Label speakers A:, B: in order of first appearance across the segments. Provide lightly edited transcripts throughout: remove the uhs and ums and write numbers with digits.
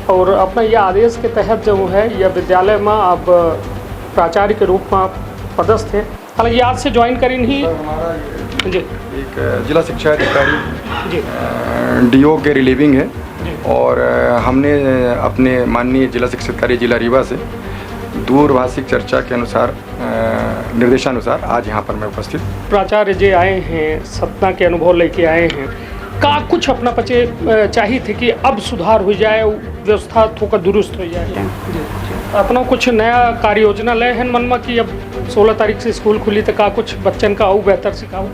A: और अपना यह आदेश के तहत जो है यह विद्यालय में आप प्राचार्य के रूप में पदस्थ थे। हालांकि आज से ज्वाइन करी नहीं जी।
B: एक जिला शिक्षा अधिकारी
A: जी
B: डीओ के रिलीविंग है और हमने अपने माननीय जिला शिक्षा अधिकारी जिला रीवा से दूरभाषिक चर्चा के अनुसार निर्देशानुसार आज यहाँ पर मैं उपस्थित।
A: प्राचार्य जी आए हैं, सतना के अनुभव लेके आए हैं, का कुछ अपना पचे चाहिए थे कि अब सुधार हो जाए, व्यवस्था थोड़ा दुरुस्त हो जाए। अपना कुछ नया कार्य योजना ले हैं मन में कि अब 16 तारीख से स्कूल खुली तो का कुछ बच्चन का और बेहतर सिखाओ।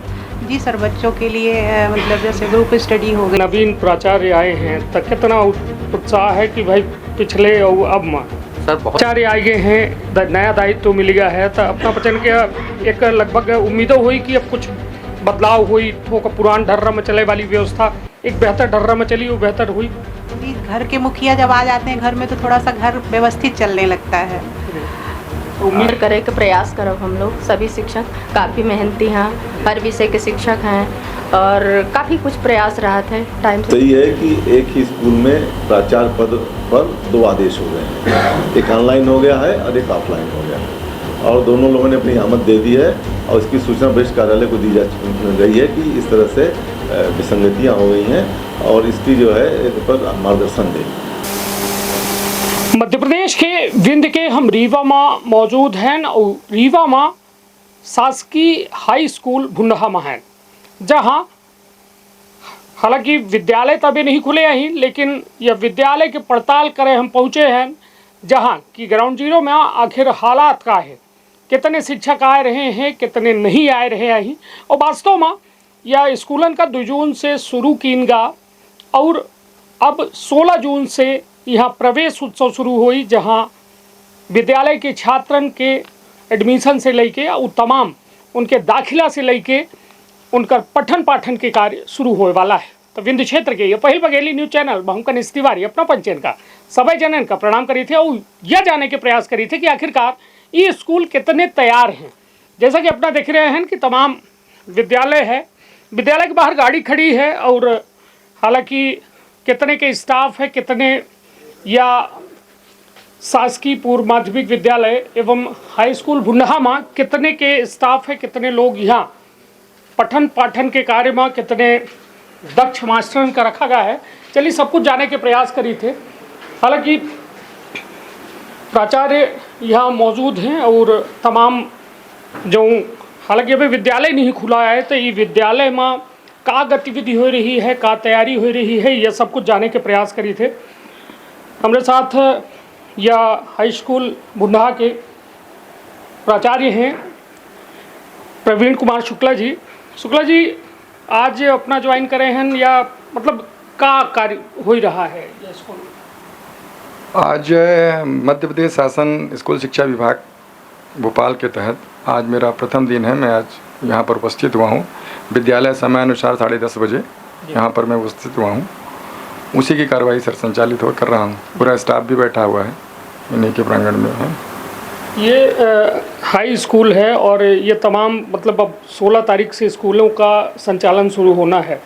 C: जी सर, बच्चों के लिए मतलब जैसे ग्रुप स्टडी हो गई।
A: नवीन प्राचार्य आए हैं तो कितना उत्साह है कि भाई पिछले और अब में
D: सर
A: प्राचार्य आए गए हैं, नया दायित्व मिल गया है तो अपना बच्चन के एक लगभग उम्मीदों हुई कि अब कुछ बदलाव हुई, थोड़ा पुरान ढर्रा में चले वाली व्यवस्था एक बेहतर ढर्रा में चली, वो बेहतर हुई।
C: जी, घर के मुखिया जब आ जाते हैं घर में तो थोड़ा सा घर व्यवस्थित चलने लगता है।
E: उम्मीद करे के प्रयास करो हम लोग सभी शिक्षक काफ़ी मेहनती हैं, हर विषय के शिक्षक हैं और काफ़ी कुछ प्रयास रहा थे टाइम से।
F: सही है कि एक ही स्कूल में प्राचार्य पद पर 2 आदेश हो गए हैं, एक ऑनलाइन हो गया है और एक ऑफलाइन हो गया है और दोनों लोगों ने अपनी आमद दे दी है और इसकी सूचना वरिष्ठ कार्यालय को दी जा गई है कि इस तरह से विसंगतियाँ हो गई हैं और इसकी जो है इस पर मार्गदर्शन दें।
A: मध्य प्रदेश के विंध्य के हम रीवा में मौजूद हैं और रीवा में शासकीय हाई स्कूल भुंडहा में है, जहां हालांकि विद्यालय तभी नहीं खुले हैं लेकिन यह विद्यालय की पड़ताल करे हम पहुंचे हैं, जहां की ग्राउंड जीरो में आखिर हालात का है, कितने शिक्षक आ रहे हैं कितने नहीं आ रहे हैं और वास्तव में यह स्कूलन का 2 जून से शुरू कीनगा और अब 16 जून से यहाँ प्रवेश उत्सव शुरू हुई, जहाँ विद्यालय के छात्रन के एडमिशन से लेके और तमाम उनके दाखिला से लेके उनका पठन पाठन के कार्य शुरू होने वाला है। तो विंध्य क्षेत्र के ये पहल बघेली न्यूज चैनल बहुमकन तिवारी अपना पंचयन का सभी जनन का प्रणाम करी थे और यह जानने के प्रयास करी थे कि आखिरकार ये स्कूल कितने तैयार हैं। जैसा कि अपना देख रहे हैं कि तमाम विद्यालय है, विद्यालय के बाहर गाड़ी खड़ी है और हालांकि कितने के स्टाफ है, कितने या शासकीय पूर्व माध्यमिक विद्यालय एवं हाई स्कूल भुंडहा में कितने के स्टाफ है, कितने लोग यहाँ पठन पाठन के कार्य में कितने दक्ष मास्टर का रखा गया है, चलिए सब कुछ जाने के प्रयास करी थे। हालांकि प्राचार्य यहाँ मौजूद हैं और तमाम जो हालांकि अभी विद्यालय नहीं खुला है तो ये विद्यालय में का गतिविधि हो रही है, का तैयारी हो रही है, यह सब कुछ जाने के प्रयास करी थे। हमारे साथ या हाई स्कूल भुंडहा के प्राचार्य हैं प्रवीण कुमार शुक्ला जी। शुक्ला जी आज अपना ज्वाइन करे हैं या मतलब का कार्य हो रहा है ये स्कूल?
B: आज मध्य प्रदेश शासन स्कूल शिक्षा विभाग भोपाल के तहत आज मेरा प्रथम दिन है। मैं आज यहाँ पर उपस्थित हुआ हूँ। विद्यालय समय अनुसार 10:30 बजे यहाँ पर मैं उपस्थित हुआ हूँ। उसी की कार्रवाई सर संचालित हो कर रहा हूँ। पूरा स्टाफ भी बैठा हुआ है इन्हीं के प्रांगण में है।
A: ये हाई स्कूल है और ये तमाम मतलब अब 16 तारीख से स्कूलों का संचालन शुरू होना है।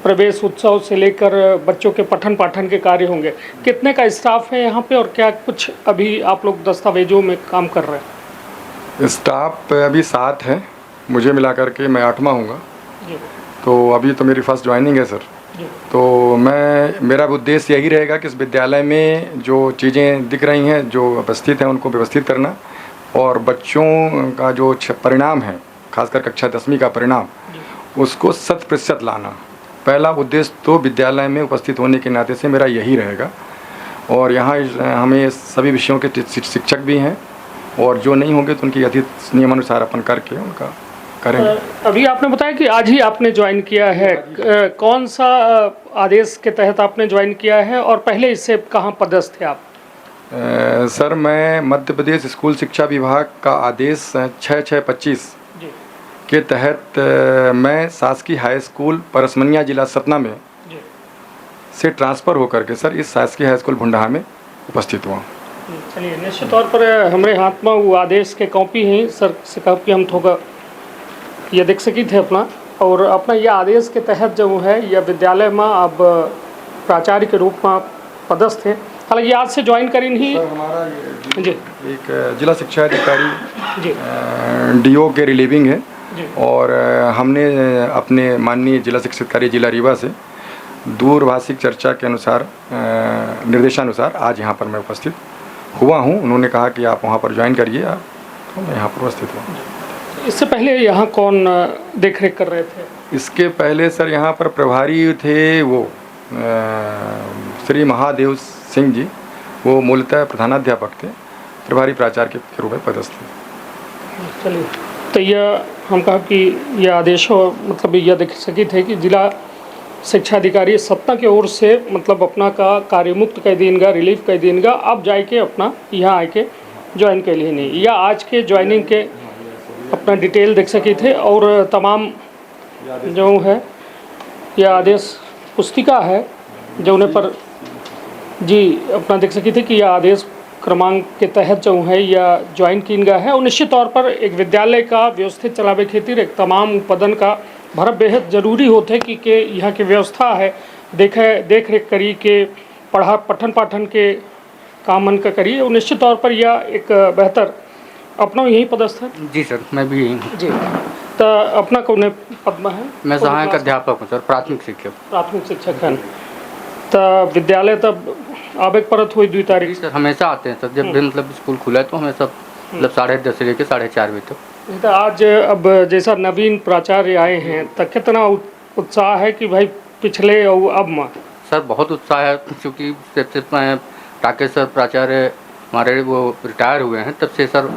A: प्रवेश उत्सव से लेकर बच्चों के पठन पाठन के कार्य होंगे। कितने का स्टाफ है यहाँ पे और क्या कुछ अभी आप लोग दस्तावेजों में काम कर रहे हैं?
B: स्टाफ अभी 7 है, मुझे मिला करके मैं 8वां हूँगा। तो अभी तो मेरी फर्स्ट ज्वाइनिंग है सर। तो मेरा उद्देश्य यही रहेगा कि इस विद्यालय में जो चीज़ें दिख रही हैं, जो उपस्थित हैं, उनको व्यवस्थित करना और बच्चों का जो परिणाम है, खासकर कक्षा 10वीं का परिणाम, उसको 100% लाना। पहला उद्देश्य तो विद्यालय में उपस्थित होने के नाते से मेरा यही रहेगा। और यहाँ हमें सभी विषयों के शिक्षक भी हैं और जो नहीं होंगे तो उनकी यथित नियमानुसार अपन करके उनका करेंगे।
A: अभी आपने बताया कि आज ही आपने ज्वाइन किया है, कौन सा आदेश के तहत आपने ज्वाइन किया है और पहले इससे कहाँ पदस्थ थे आप?
B: सर मैं मध्य प्रदेश स्कूल शिक्षा विभाग का आदेश 6625 के तहत मैं शासकीय हाई स्कूल परसमनिया जिला सतना में से ट्रांसफ़र होकर के सर इस शासकीय हाई स्कूल भुंडहा में उपस्थित हुआ।
A: चलिए, निश्चित तौर पर हमारे हाथ में वो आदेश के कॉपी हैं सर से कॉपी हम थोड़ा ये देख सकी थे अपना। और अपना यह आदेश के तहत जो है यह विद्यालय में अब प्राचार्य के रूप में पदस्थ थे। हालांकि आज से ज्वाइन करी नहीं।
B: सर हमारा
A: जी
B: एक जिला शिक्षा अधिकारी
A: जी
B: डीओ के रिलीविंग है
A: जी
B: और हमने अपने माननीय जिला शिक्षा अधिकारी जिला रीवा से दूरभाषिक चर्चा के अनुसार निर्देशानुसार आज यहाँ पर मैं उपस्थित हुआ हूँ। उन्होंने कहा कि आप वहाँ पर ज्वाइन करिए, आप तो मैं यहाँ पर उपस्थित हुआ।
A: इससे पहले यहाँ कौन देख रेख कर रहे थे?
B: इसके पहले सर यहाँ पर प्रभारी थे वो श्री महादेव सिंह जी, वो मूलतः प्रधानाध्यापक थे, प्रभारी प्राचार्य के रूप में पदस्थ थे।
A: चलिए, तो यह हम कहा कि यह आदेश हो मतलब यह देख सकी थे कि जिला शिक्षा अधिकारी सत्ता की ओर से मतलब अपना का कार्य मुक्त कर देंगे, रिलीफ कर देंगे, अब जाके अपना यहाँ आके ज्वाइन के लिए नहीं, या आज के ज्वाइनिंग के अपना डिटेल देख सके थे और तमाम जो है यह आदेश पुस्तिका है जो उन्हें पर जी अपना देख सके थे कि यह आदेश क्रमांक के तहत जो है या ज्वाइन किन गया है और निश्चित तौर पर एक विद्यालय का व्यवस्थित चलावे खातिर एक तमाम पदन का भरप बेहद जरूरी होते कि यहाँ की व्यवस्था है देख रेख करी के पठन पाठन के काम मन का करिए और निश्चित तौर पर यह एक बेहतर अपना यही पदस्थ है।
D: जी सर, मैं भी यही हूँ।
A: जी, तो अपना कौन पद में है?
D: मैं सहायक अध्यापक हूँ सर, प्राथमिक शिक्षक।
A: प्राथमिक शिक्षक है। तो विद्यालय तब आवेग परत हुई 2 तारीख
D: सर हमेशा आते हैं सर, जब भी मतलब स्कूल खुला है तो हमेशा मतलब 10:30 से लेकर 4:30 बजे तक।
A: तो आज अब जैसा नवीन प्राचार्य आए हैं तो कितना उत्साह है कि भाई पिछले और अब में?
D: सर बहुत उत्साह है, क्योंकि जब से राकेश सर प्राचार्य हमारे वो रिटायर हुए हैं तब से सर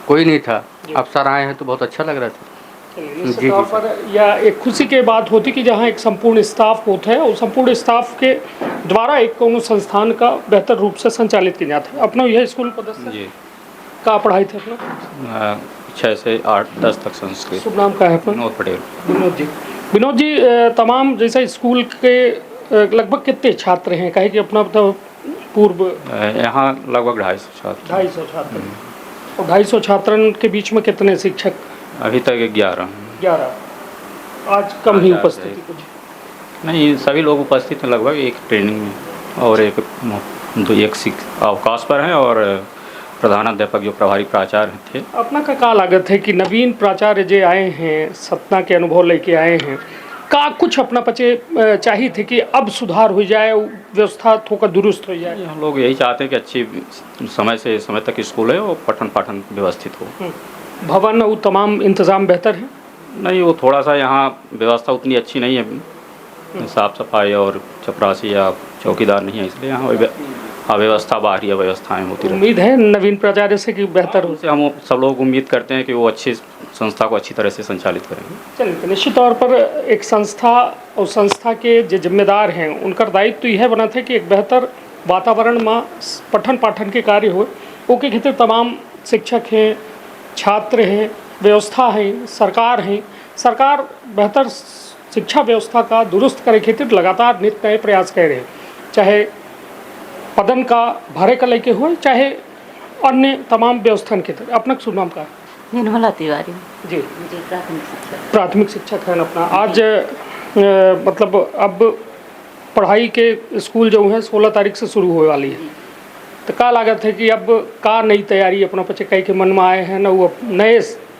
D: कोई नहीं था, अब सर आए हैं तो बहुत अच्छा लग रहा था।
A: निश्चित तौर पर यह एक खुशी की बात होती कि जहाँ एक संपूर्ण स्टाफ होता है और संपूर्ण स्टाफ के द्वारा एक कोनो संस्थान का बेहतर रूप से संचालित किया जाता है। अपना यह स्कूल पदस्थ
G: जी
A: का पढ़ाई थे अपना
G: 6 से 8-10 तक संस्कृत।
A: शुभ नाम का है अपना?
G: विनोद पटेल।
A: विनोद जी तमाम जैसे स्कूल के लगभग कितने छात्र हैं? कहे कि अपना मतलब पूर्व
G: यहाँ लगभग 250 छात्र।
A: 250 छात्र और 250 छात्रों के बीच में कितने शिक्षक?
G: अभी तक 11।
A: 11। आज कम ही उपस्थिति कुछ
G: नहीं, सभी लोग उपस्थित हैं लगभग, एक ट्रेनिंग में और एक अवकाश पर हैं और प्रधानाध्यापक जो प्रभारी प्राचार्य थे।
A: अपना का लागत है कि नवीन प्राचार्य जो आए हैं सतना के अनुभव लेके आए हैं का कुछ अपना पचे चाहिए थे कि अब सुधार हो जाए, व्यवस्था थोड़ा दुरुस्त हो जाए?
G: हम लोग यही चाहते हैं कि अच्छी समय तक स्कूल है और पठन पाठन व्यवस्थित हो।
A: भवन और तमाम इंतज़ाम बेहतर है?
G: नहीं, वो थोड़ा सा यहाँ व्यवस्था उतनी अच्छी नहीं है, साफ सफाई और चपरासी या चौकीदार नहीं है, इसलिए यहाँ अव्यवस्था बाहरी अव्यवस्थाएँ होती रहती।
A: उम्मीद है नवीन प्राचार्य से कि बेहतर हो।
G: उनसे हम सब लोग उम्मीद करते हैं कि वो अच्छी संस्था को अच्छी तरह से संचालित करेंगे।
A: चलिए, निश्चित तौर पर एक संस्था और संस्था के जो जिम्मेदार हैं उनका दायित्व तो यह बना था कि एक बेहतर वातावरण में पठन पाठन के कार्य हो, उसके क्षेत्र तमाम शिक्षक हैं, छात्र हैं, व्यवस्था है, सरकार बेहतर शिक्षा व्यवस्था का दुरुस्त करे खातिर लगातार नित नए प्रयास कर रहे हैं, चाहे पदन का भरे का लेके हो चाहे अन्य तमाम व्यवस्था के तरह। अपना शुभ नाम का है?
H: निर्मला तिवारी।
A: जी
H: जी,
A: प्राथमिक शिक्षक है अपना। आज मतलब अब पढ़ाई के स्कूल जो है 16 तारीख से शुरू होने वाली है, तो का लागत है कि अब का नई तैयारी अपना पचे कई के मन में आए हैं ना, वो नए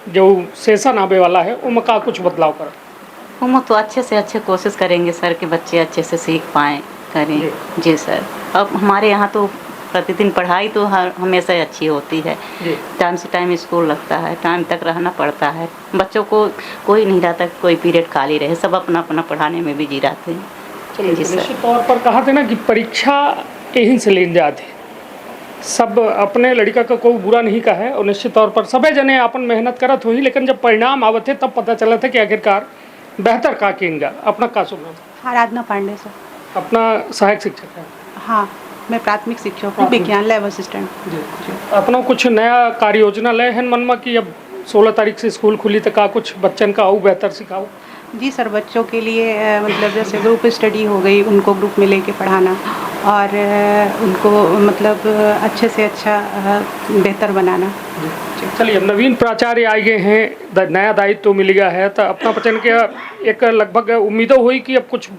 A: जो सेशन आवे वाला है उनमें का कुछ बदलाव कर?
H: हम तो अच्छे से अच्छे कोशिश करेंगे सर कि बच्चे अच्छे से सीख पाएँ करें। जी सर, अब हमारे यहाँ तो प्रतिदिन पढ़ाई तो हमेशा ही अच्छी होती है, टाइम से टाइम स्कूल लगता है, टाइम तक रहना पड़ता है, बच्चों को कोई नहीं रहता कोई पीरियड खाली रहे, सब अपना अपना पढ़ाने में बिजी रहते हैं।
A: चलिए, निश्चित तौर पर कहा थे ना कि परीक्षा यहीं से लेने जाते सब अपने लड़का का कोई बुरा नहीं कहा है और निश्चित तौर पर सभी जने अपन मेहनत करत हुई, लेकिन जब परिणाम आवत है तब पता चला था कि आखिरकार बेहतर का किएगा। अपना का शुभ नाम?
C: आराधना पांडे सर।
A: अपना सहायक शिक्षक है?
C: हाँ, मैं प्राथमिक शिक्षक हूँ, विज्ञान लैब असिस्टेंट।
A: जी। अपना कुछ नया कार्य योजना ले हैं मन में कि अब 16 तारीख से स्कूल खुली तो का कुछ बच्चन का और बेहतर सिखाओ?
C: जी सर, बच्चों के लिए मतलब जैसे ग्रुप स्टडी हो गई, उनको ग्रुप में लेके पढ़ाना और उनको मतलब अच्छे से अच्छा बेहतर बनाना।
A: चलिए, नवीन प्राचार्य आए गए हैं, नया दायित्व तो मिल गया है, तो अपना बच्चन के एक लगभग उम्मीदों हुई कि अब कुछ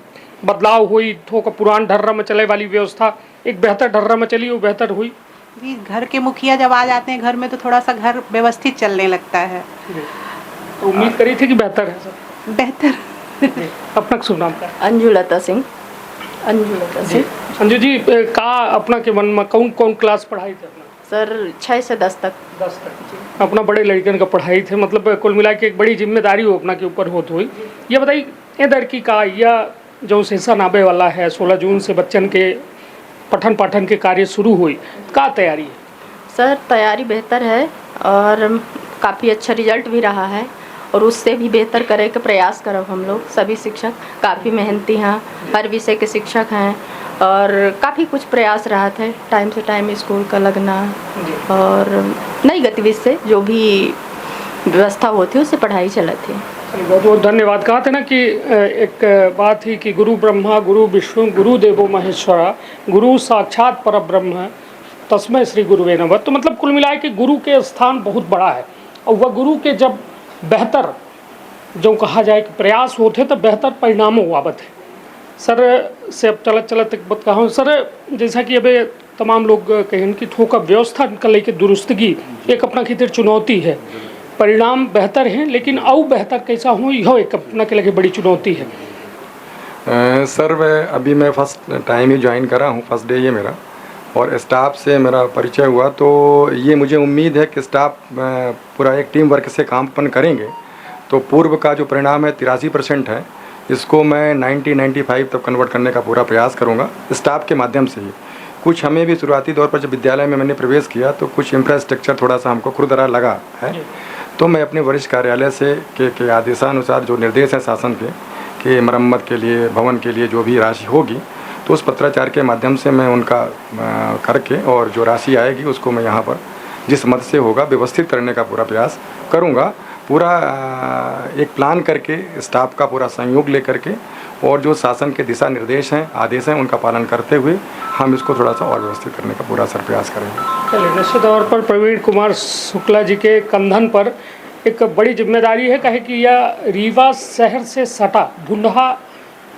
A: बदलाव हुई, थोड़ा पुरान ढर्रा में चले वाली व्यवस्था एक बेहतर ढर्रा में चली, वो बेहतर हुई।
C: जी, घर के मुखिया जब आ जाते हैं घर में तो थोड़ा सा घर व्यवस्थित चलने लगता है।
A: तो उम्मीद करी थी कि बेहतर है सर।
C: बेहतर।
A: अपना शुभ नाम क्या?
E: अंजू लता सिंह। अंजू लता सिंह।
A: अंजू जी, का अपना के मन में कौन कौन क्लास पढ़ाई थे अपना?
E: सर 6 से 10 तक।
A: 10 तक अपना बड़े लड़कन का पढ़ाई थे, मतलब कुल मिला के एक बड़ी जिम्मेदारी हो अपना के ऊपर होत हुई। ये बताइए इधर की का या जो सेशन आवे वाला है 16 जून से बच्चन के पठन पाठन के कार्य शुरू हुई, का तैयारी है?
E: सर तैयारी बेहतर है और काफ़ी अच्छा रिजल्ट भी रहा है और उससे भी बेहतर करे के प्रयास करब हम लोग। सभी शिक्षक काफ़ी मेहनती हैं, हर विषय के शिक्षक हैं और काफ़ी कुछ प्रयास रहा थे, टाइम से टाइम स्कूल का लगना और नई गतिविधि से जो भी व्यवस्था होती है उससे पढ़ाई चलती है।
A: बहुत बहुत धन्यवाद। कहा थे ना कि एक बात थी कि गुरु ब्रह्मा गुरु विष्णु गुरु देवो महेश्वरा गुरु साक्षात परब्रह्म तस्मै श्री गुरुवे नमः। तो मतलब कुल मिलाए कि गुरु के स्थान बहुत बड़ा है और वह गुरु के जब बेहतर जो कहा जाए कि प्रयास होते तो बेहतर परिणामों आबत है। सर से अब चलत चलत एक बात कहा सर, जैसा कि अब तमाम लोग कहें कि थोड़ा व्यवस्था का लेके दुरुस्तगी एक अपना खितर चुनौती है, परिणाम बेहतर हैं लेकिन और बेहतर कैसा हो यह एक अपना के लगे बड़ी चुनौती है।
B: सर अभी मैं फर्स्ट टाइम ही ज्वाइन करा हूँ, फर्स्ट डे ये मेरा, और स्टाफ से मेरा परिचय हुआ तो ये मुझे उम्मीद है कि स्टाफ पूरा एक टीम वर्क से काम अपन करेंगे तो पूर्व का जो परिणाम है 83% है, इसको मैं 90-95 तक कन्वर्ट करने का पूरा प्रयास करूँगा स्टाफ के माध्यम से ही। कुछ हमें भी शुरुआती तौर पर जब विद्यालय में मैंने प्रवेश किया तो कुछ इंफ्रास्ट्रक्चर थोड़ा सा हमको खुरदरा लगा है, तो मैं अपने वरिष्ठ कार्यालय से के आदेशानुसार जो निर्देश हैं शासन के मरम्मत के लिए भवन के लिए जो भी राशि होगी तो उस पत्राचार के माध्यम से मैं उनका करके और जो राशि आएगी उसको मैं यहाँ पर जिस मद से होगा व्यवस्थित करने का पूरा प्रयास करूँगा। पूरा एक प्लान करके स्टाफ का पूरा सहयोग लेकर के और जो शासन के दिशा निर्देश हैं आदेश हैं उनका पालन करते हुए हम इसको थोड़ा सा और व्यवस्थित करने का पूरा सर प्रयास करेंगे।
A: चलिए, निश्चित तौर पर प्रवीण कुमार शुक्ला जी के कंधन पर एक बड़ी जिम्मेदारी है, कहे कि यह रीवा शहर से सटा भुंडहा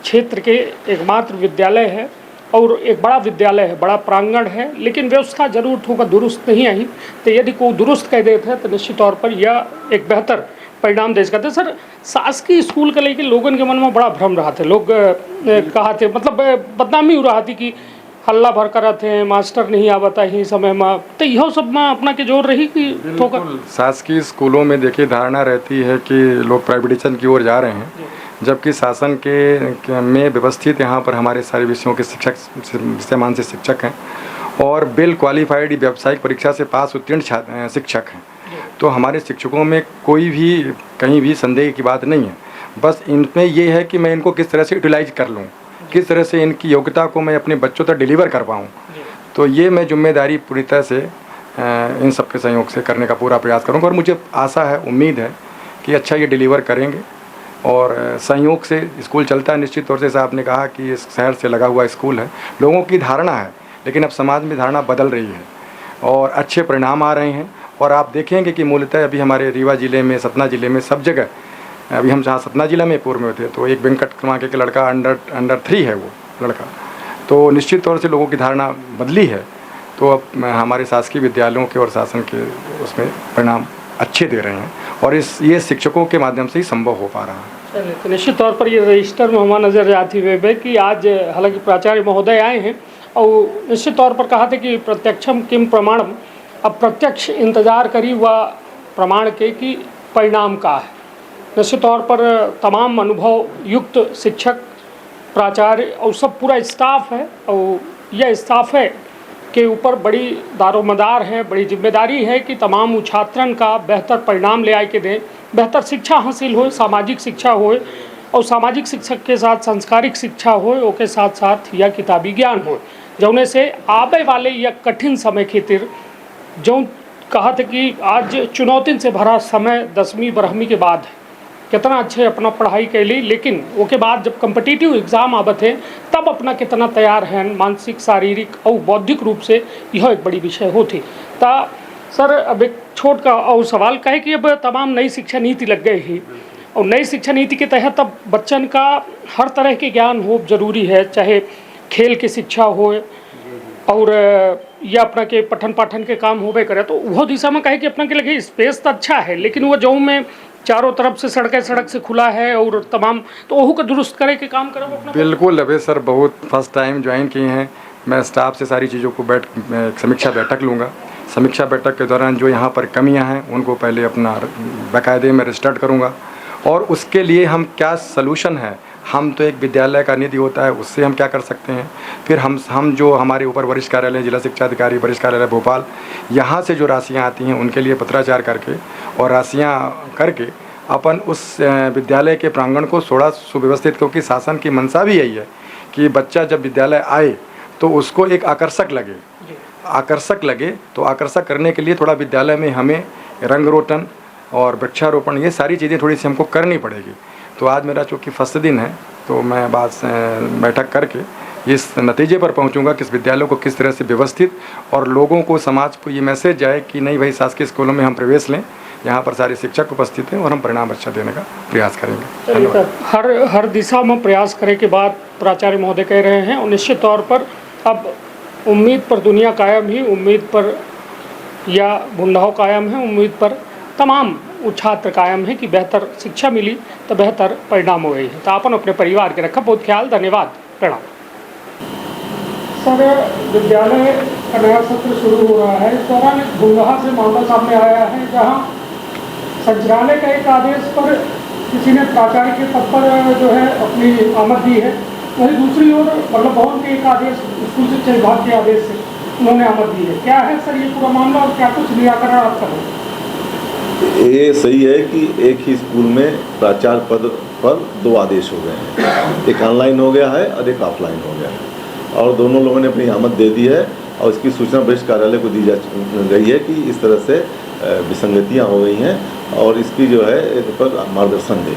A: क्षेत्र के एकमात्र विद्यालय है और एक बड़ा विद्यालय है, बड़ा प्रांगण है, लेकिन व्यवस्था जरूर थोड़ा दुरुस्त नहीं आई। तो यदि कोई दुरुस्त कर देते हैं तो निश्चित तौर पर यह एक बेहतर परिणाम दे सकते। सर शासकीय स्कूल के लेके लोगों के मन में बड़ा भ्रम रहा थे, लोग कहा थे मतलब बदनामी हो रहा थी कि हल्ला भर कर थे मास्टर नहीं आवता ही समय में, तो यह सब में अपना के जोर रही कि ठोकर।
B: शासकीय स्कूलों में देखिए धारणा रहती है कि लोग प्राइवेटाइजेशन की ओर जा रहे हैं, जबकि शासन के में व्यवस्थित यहाँ पर हमारे सारे विषयों के शिक्षक विषयमान से शिक्षक हैं और वेल क्वालिफाइड व्यावसायिक परीक्षा से पास उत्तीर्ण शिक्षक हैं। तो हमारे शिक्षकों में कोई भी कहीं भी संदेह की बात नहीं है, बस इनमें ये है कि मैं इनको किस तरह से यूटिलाइज कर लूँ, किस तरह से इनकी योग्यता को मैं अपने बच्चों तक डिलीवर कर पाऊँ। तो ये मैं जिम्मेदारी पूरी तरह से इन सबके सहयोग से करने का पूरा प्रयास करूँगा और मुझे आशा है, उम्मीद है कि अच्छा ये डिलीवर करेंगे और सहयोग से स्कूल चलता है। निश्चित तौर से साहब ने कहा कि इस शहर से लगा हुआ स्कूल है, लोगों की धारणा है, लेकिन अब समाज में धारणा बदल रही है और अच्छे परिणाम आ रहे हैं। और आप देखेंगे कि मूलतः अभी हमारे रीवा ज़िले में, सतना ज़िले में, सब जगह, अभी हम जहाँ सतना ज़िला में पूर्व में थे तो एक वेंकट कुमार के लड़का अंडर 3 है वो लड़का, तो निश्चित तौर से लोगों की धारणा बदली है। तो अब हमारे शासकीय विद्यालयों के और शासन के उसमें परिणाम अच्छे दे रहे हैं और ये शिक्षकों के माध्यम से ही संभव हो पा रहा है।
A: चलिए, तो निश्चित तौर पर ये रजिस्टर में हमारा नज़र आती हुए कि आज हालांकि प्राचार्य महोदय आए हैं और निश्चित तौर पर कहा था कि प्रत्यक्षम किम प्रमाणम, अब प्रत्यक्ष इंतजार करी हुआ प्रमाण के कि परिणाम का है। निश्चित तौर पर तमाम अनुभव युक्त शिक्षक प्राचार्य और सब पूरा स्टाफ है और यह स्टाफ है के ऊपर बड़ी दारोमदार है, बड़ी जिम्मेदारी है कि तमाम छात्रन का बेहतर परिणाम ले आए के दें, बेहतर शिक्षा हासिल हो, सामाजिक शिक्षा हो और सामाजिक शिक्षक के साथ संस्कारिक शिक्षा हो, उसके साथ साथ यह किताबी ज्ञान हो, जौने से आने वाले यह कठिन समय खातिर जो कहा था कि आज चुनौती से भरा समय 10वीं 12वीं के बाद है, कितना अच्छे अपना पढ़ाई के लिए, लेकिन उसके बाद जब कम्पिटिटिव एग्ज़ाम आबत है तब अपना कितना तैयार है मानसिक, शारीरिक और बौद्धिक रूप से, यह एक बड़ी विषय होती। ता सर अब एक छोट का और सवाल कहे कि अब तमाम नई शिक्षा नीति लग गई है और नई शिक्षा नीति के तहत अब बच्चन का हर तरह के ज्ञान हो जरूरी है, चाहे खेल की शिक्षा हो, और या अपना के पठन पाठन के काम होबे करे तो वो दिशा में कहे कि अपना के लगे स्पेस तो अच्छा है, लेकिन वो जो में चारों तरफ से सड़क से खुला है और तमाम, तो वह को दुरुस्त करे के काम करो अपना।
B: बिल्कुल अबे सर, बहुत फर्स्ट टाइम ज्वाइन किए हैं। मैं स्टाफ से सारी चीज़ों को समीक्षा बैठक लूँगा। समीक्षा बैठक के दौरान जो यहाँ पर कमियाँ हैं उनको पहले अपना बाकायदे में रिस्टार्ट करूँगा, और उसके लिए हम क्या सलूशन है, हम तो एक विद्यालय का निधि होता है, उससे हम क्या कर सकते हैं। फिर हम जो हमारे ऊपर वरिष्ठ कार्यालय, जिला शिक्षा अधिकारी, वरिष्ठ कार्यालय भोपाल, यहाँ से जो राशियाँ आती हैं उनके लिए पत्राचार करके और राशियाँ करके अपन उस विद्यालय के प्रांगण को थोड़ा सुव्यवस्थित, क्योंकि शासन की मंशा भी यही है कि बच्चा जब विद्यालय आए तो उसको एक आकर्षक लगे। तो आकर्षक करने के लिए थोड़ा विद्यालय में हमें रंग रोटन और वृक्षारोपण, ये सारी चीज़ें थोड़ी सी हमको करनी पड़ेगी। तो आज मेरा चूँकि फर्स्ट दिन है, तो मैं बैठक करके इस नतीजे पर पहुंचूंगा कि इस विद्यालय को किस तरह से व्यवस्थित और लोगों को, समाज को ये मैसेज जाए कि नहीं भाई, शासकीय स्कूलों में हम प्रवेश लें, यहाँ पर सारे शिक्षक उपस्थित हैं और हम परिणाम अच्छा देने का प्रयास करेंगे।
A: हर दिशा में प्रयास करे के बाद प्राचार्य महोदय कह रहे हैं, और निश्चित तौर पर अब उम्मीद पर दुनिया कायम ही, उम्मीद पर या भुंडाओ कायम है, उम्मीद पर तमाम छात्र कायम है कि बेहतर शिक्षा मिली तो बेहतर परिणाम हो गई है। तो अपन अपने परिवार के रखा बहुत ख्याल। धन्यवाद, प्रणाम। सर, विद्यालय का नया सत्र शुरू हो रहा है, इस दौरान भुंडहा से मामला सामने आया है जहां संचालय का एक आदेश पर किसी ने प्राचार्य के पद पर जो है अपनी आमद दी है, वहीं दूसरी ओर वल्लभ भवन के एक आदेश, स्कूल शिक्षा विभाग के आदेश से उन्होंने आमद दी है। क्या है सर ये पूरा मामला और क्या कुछ निराकरण आपका है?
F: ये सही है कि एक ही स्कूल में प्राचार्य पद पर 2 आदेश हो गए हैं, एक ऑनलाइन हो गया है और एक ऑफलाइन हो गया है, और दोनों लोगों ने अपनी आमद दे दी है और इसकी सूचना वरिष्ठ कार्यालय को दी जा गई है कि इस तरह से विसंगतियां हो गई हैं और इसकी जो है एक पर मार्गदर्शन दें।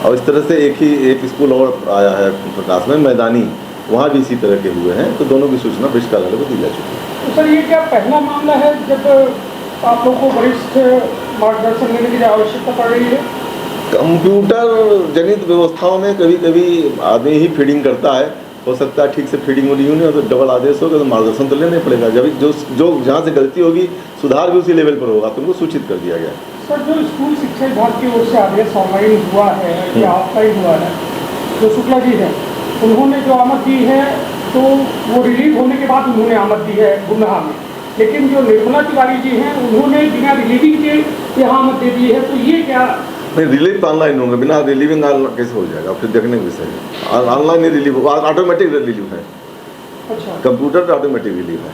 F: और इस तरह से एक स्कूल और आया है प्रकाश में, मैदानी, वहाँ भी इसी तरह के हुए हैं, तो दोनों की सूचना वरिष्ठ कार्यालय को दी जा चुकी है।
A: तो सर, ये क्या पहला मामला है जब आप लोगों को वरिष्ठ मार्गदर्शन लेने की आवश्यकता पड़ रही है?
F: कंप्यूटर जनित व्यवस्थाओं में कभी कभी आदमी ही फीडिंग करता है, हो सकता है ठीक से फीडिंग नहीं होनी हो तो डबल आदेश होगा, तो मार्गदर्शन तो लेना ही पड़ेगा। जब जो जहाँ से गलती होगी सुधार भी उसी लेवल पर होगा, तो उनको सूचित कर दिया गया।
A: सर, जो स्कूल शिक्षा विभाग की ओर से आदेश ऑनलाइन हुआ है या ऑफलाइन हुआ है, जो शुक्ला जी है उन्होंने जो आमद दी है तो वो रिलीव होने के बाद उन्होंने आमद दी है भुंडहा में, लेकिन जो निर्मला तिवारी जी हैं उन्होंने बिना रिलीविंग के यहाँ आमद दे दी है, तो ये क्या?
F: नहीं, रिलीव ऑनलाइन होंगे, बिना रिलीविंग कैसे हो जाएगा? फिर देखने का विषय है। ऑनलाइन ही रिलीव होगा, ऑटोमेटिक रिलीव है। अच्छा, कंप्यूटर का ऑटोमेटिक रिलीव है।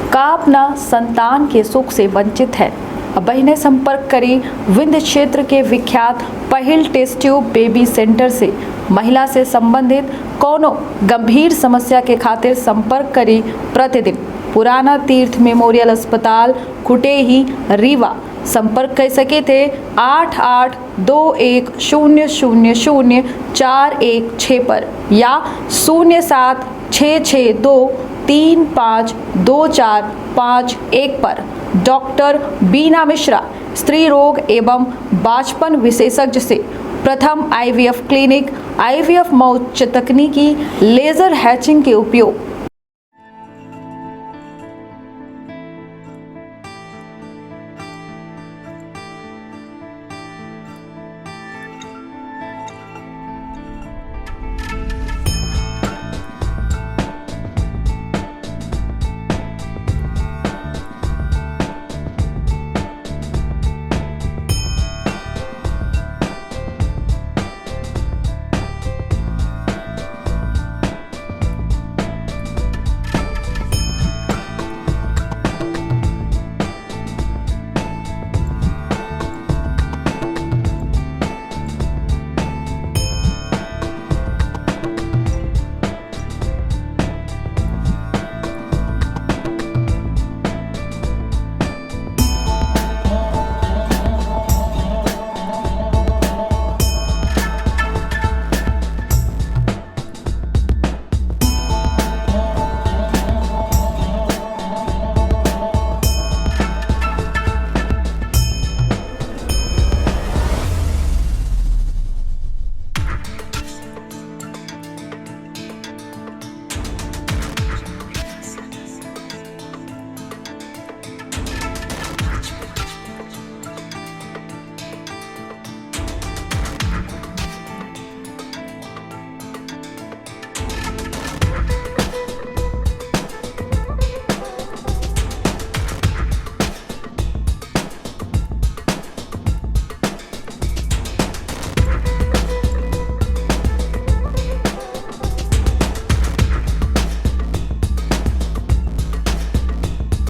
I: का अपना संतान के सुख से वंचित है? बहने संपर्क करें विंध्य क्षेत्र के विख्यात पहिल टेस्ट ट्यूब बेबी सेंटर से। महिला से संबंधित कोनो गंभीर समस्या के खातिर संपर्क करें प्रतिदिन पुराना तीर्थ मेमोरियल अस्पताल कुटेही रीवा। संपर्क कर सके थे 8821000416 पर या 076623524551 पर। डॉक्टर बीना मिश्रा, स्त्री रोग एवं बांझपन विशेषज्ञ से प्रथम IVF क्लिनिक, IVF मौत तकनीकी, लेजर हैचिंग के उपयोग,